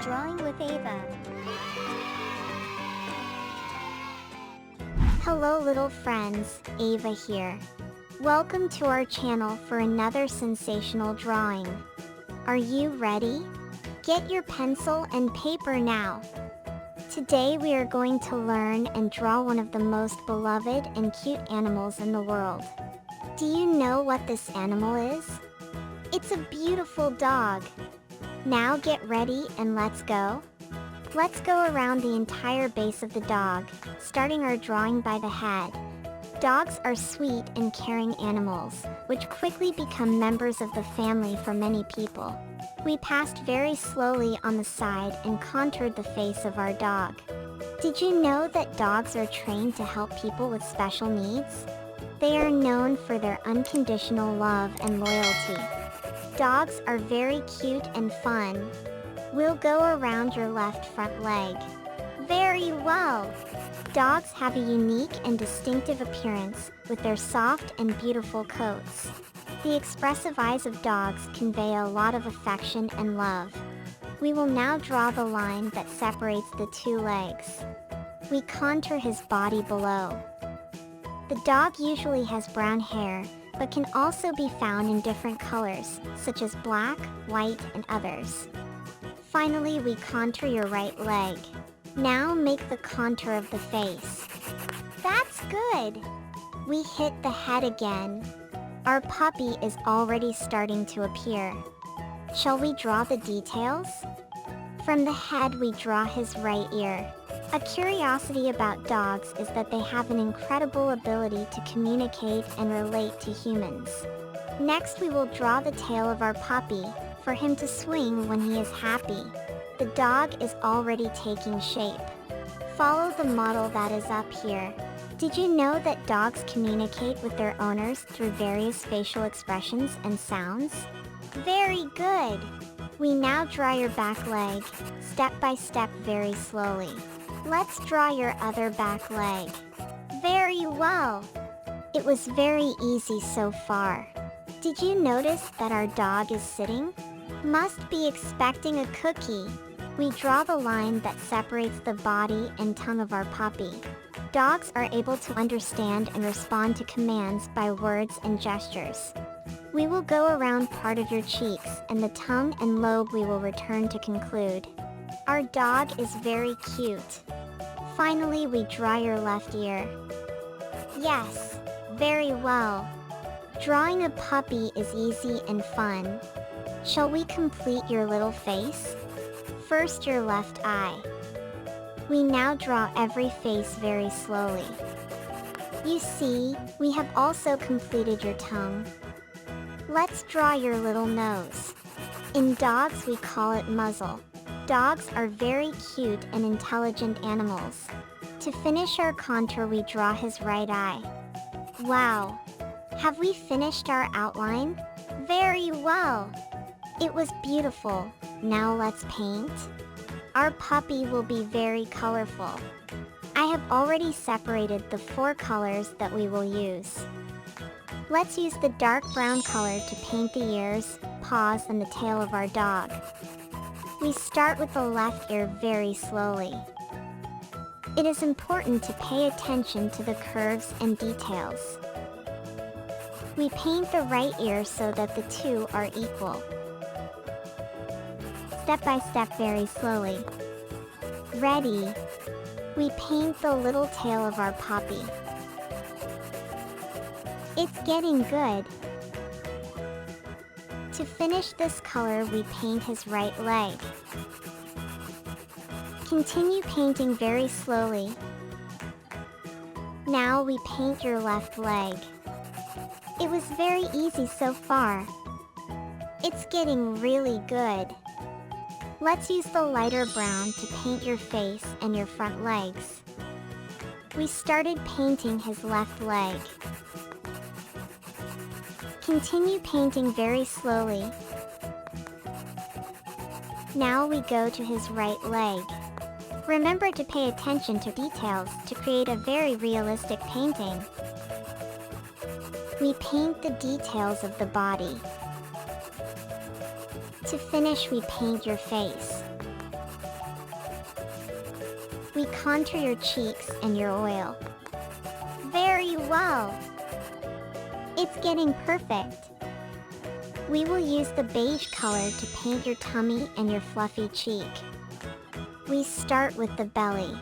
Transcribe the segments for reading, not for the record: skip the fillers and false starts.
Drawing with Ava. Hello little friends, Ava here. Welcome to our channel for another sensational drawing. Are you ready? Get your pencil and paper now. Today we are going to learn and draw one of the most beloved and cute animals in the world. Do you know what this animal is? It's a beautiful dog. Now get ready and let's go. Let's go around the entire base of the dog, starting our drawing by the head. Dogs are sweet and caring animals, which quickly become members of the family for many people. We passed very slowly on the side and contoured the face of our dog. Did you know that dogs are trained to help people with special needs? They are known for their unconditional love and loyalty. Dogs are very cute and fun. We'll go around your left front leg. Very well! Dogs have a unique and distinctive appearance with their soft and beautiful coats. The expressive eyes of dogs convey a lot of affection and love. We will now draw the line that separates the two legs. We contour his body below. The dog usually has brown hair, but can also be found in different colors, such as black, white, and others. Finally, we contour your right leg. Now make the contour of the face. That's good! We hit the head again. Our puppy is already starting to appear. Shall we draw the details? From the head, we draw his right ear. A curiosity about dogs is that they have an incredible ability to communicate and relate to humans. Next, we will draw the tail of our puppy, for him to swing when he is happy. The dog is already taking shape. Follow the model that is up here. Did you know that dogs communicate with their owners through various facial expressions and sounds? Very good! We now draw your back leg, step by step very slowly. Let's draw your other back leg. Very well! It was very easy so far. Did you notice that our dog is sitting? Must be expecting a cookie. We draw the line that separates the body and tongue of our puppy. Dogs are able to understand and respond to commands by words and gestures. We will go around part of your cheeks, and the tongue and lobe we will return to conclude. Our dog is very cute. Finally, we draw your left ear. Yes, very well. Drawing a puppy is easy and fun. Shall we complete your little face? First, your left eye. We now draw every face very slowly. You see, we have also completed your tongue. Let's draw your little nose. In dogs, we call it muzzle. Dogs are very cute and intelligent animals. To finish our contour, we draw his right eye. Wow! Have we finished our outline? Very well! It was beautiful. Now let's paint. Our puppy will be very colorful. I have already separated the 4 colors that we will use. Let's use the dark brown color to paint the ears, paws, and the tail of our dog. We start with the left ear very slowly. It is important to pay attention to the curves and details. We paint the right ear so that the two are equal. Step by step very slowly. Ready. We paint the little tail of our puppy. It's getting good. To finish this color, we paint his right leg. Continue painting very slowly. Now we paint your left leg. It was very easy so far. It's getting really good. Let's use the lighter brown to paint your face and your front legs. We started painting his left leg. Continue painting very slowly. Now we go to his right leg. Remember to pay attention to details to create a very realistic painting. We paint the details of the body. To finish, we paint your face. We contour your cheeks and your oil. Very well. It's getting perfect. We will use the beige color to paint your tummy and your fluffy cheek. We start with the belly.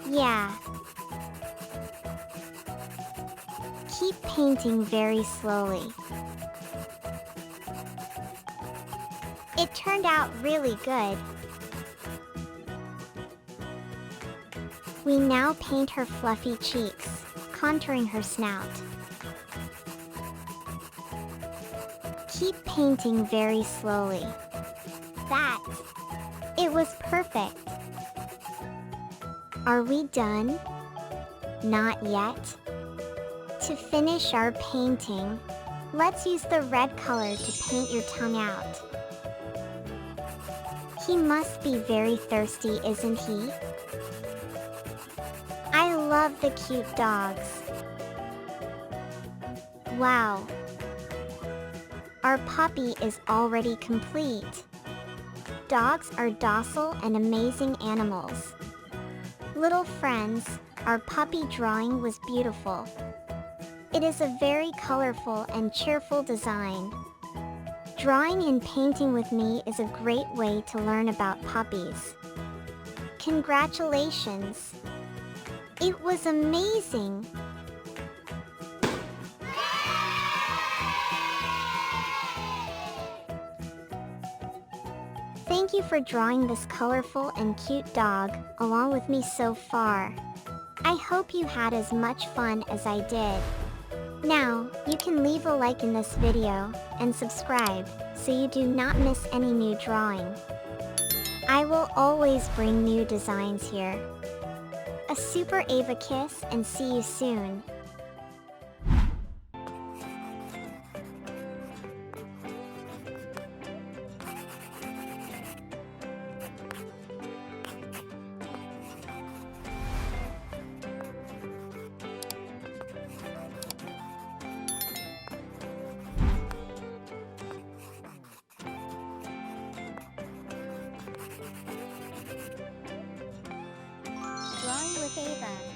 Yeah. Keep painting very slowly. It turned out really good. We now paint her fluffy cheeks, contouring her snout. Keep painting very slowly. It was perfect. Are we done? Not yet. To finish our painting, let's use the red color to paint your tongue out. He must be very thirsty, isn't he? I love the cute dogs. Wow. Our puppy is already complete. Dogs are docile and amazing animals. Little friends, our puppy drawing was beautiful. It is a very colorful and cheerful design. Drawing and painting with me is a great way to learn about puppies. Congratulations! It was amazing! Thank you for drawing this colorful and cute dog along with me so far. I hope you had as much fun as I did. Now, you can leave a like in this video and subscribe so you do not miss any new drawing. I will always bring new designs here. A super Ava kiss and see you soon. Drawing with Ava.